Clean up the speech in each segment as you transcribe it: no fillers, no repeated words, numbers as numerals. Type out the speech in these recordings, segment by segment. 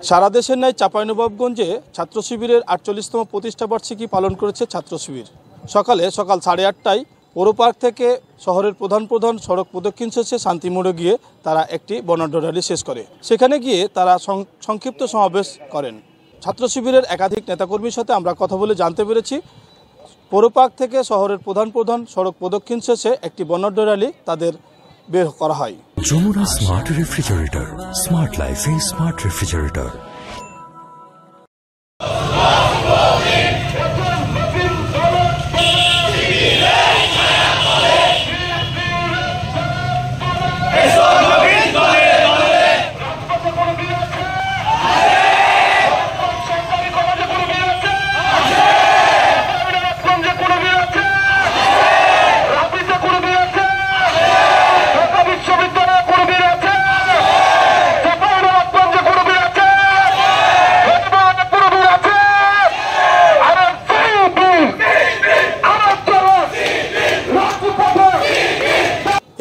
সারা দেশের ন্যায় চাঁপাইনবাবগঞ্জে ছাত্র শিবিরের ৪৮তম প্রতিষ্ঠাবার্ষিকী পালন করেছে ছাত্র শিবির। সকাল 8:30টায় পৌরপার্ক থেকে শহরের প্রধান সড়ক প্রদক্ষিণ শেষে শান্তি মোড়ে গিয়ে তারা একটি বর্ণাঢ্য র্যালি শেষ করে। সেখানে গিয়ে তারা সংক্ষিপ্ত সমাবেশ করেন। ছাত্র শিবিরের একাধিক নেতাকর্মীর সাথে আমরা কথা বলে জানতে পেরেছি, পৌরপার্ক থেকে শহরের প্রধান সড়ক প্রদক্ষিণ শেষে একটি বর্ণাঢ্য র্যালি তাদের বের করা হয়। যমুনা স্মার্ট রেফ্রিজারেটর, স্মার্ট লাইফে স্মার্ট রেফ্রিজারেটর।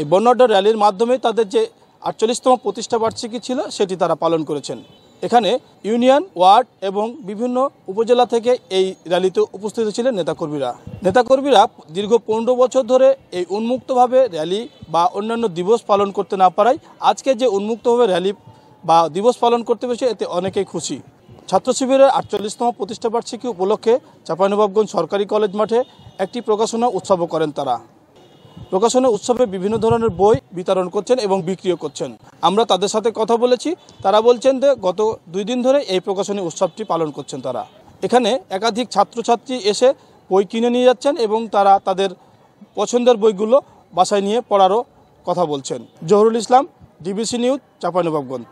এই বর্ণাঢ্য র্যালির মাধ্যমে তাদের যে ৪৮তম প্রতিষ্ঠাবার্ষিকী ছিল সেটি তারা পালন করেছেন। এখানে ইউনিয়ন, ওয়ার্ড এবং বিভিন্ন উপজেলা থেকে এই র্যালিতে উপস্থিত ছিলেন নেতাকর্মীরা দীর্ঘ ১৫ বছর ধরে এই উন্মুক্তভাবে র্যালি বা অন্যান্য দিবস পালন করতে না পারায় আজকে যে উন্মুক্তভাবে র্যালি বা দিবস পালন করতে পেরেছে এতে অনেকেই খুশি। ছাত্র শিবিরের ৪৮তম প্রতিষ্ঠাবার্ষিকী উপলক্ষে চাঁপাইনবাবগঞ্জ সরকারি কলেজ মাঠে একটি প্রকাশনা উৎসবও করেন তারা। প্রকাশনা উৎসবে বিভিন্ন ধরনের বই বিতরণ করছেন এবং বিক্রিও করছেন। আমরা তাদের সাথে কথা বলেছি, তারা বলছেন যে গত 2 দিন ধরে এই প্রকাশনী উৎসবটি পালন করছেন তারা। এখানে একাধিক ছাত্রছাত্রী এসে বই কিনে নিয়ে যাচ্ছেন এবং তারা তাদের পছন্দের বইগুলো বাসায় নিয়ে পড়ারও কথা বলছেন। Zahurul Islam, DBC news, Chapainawabganj.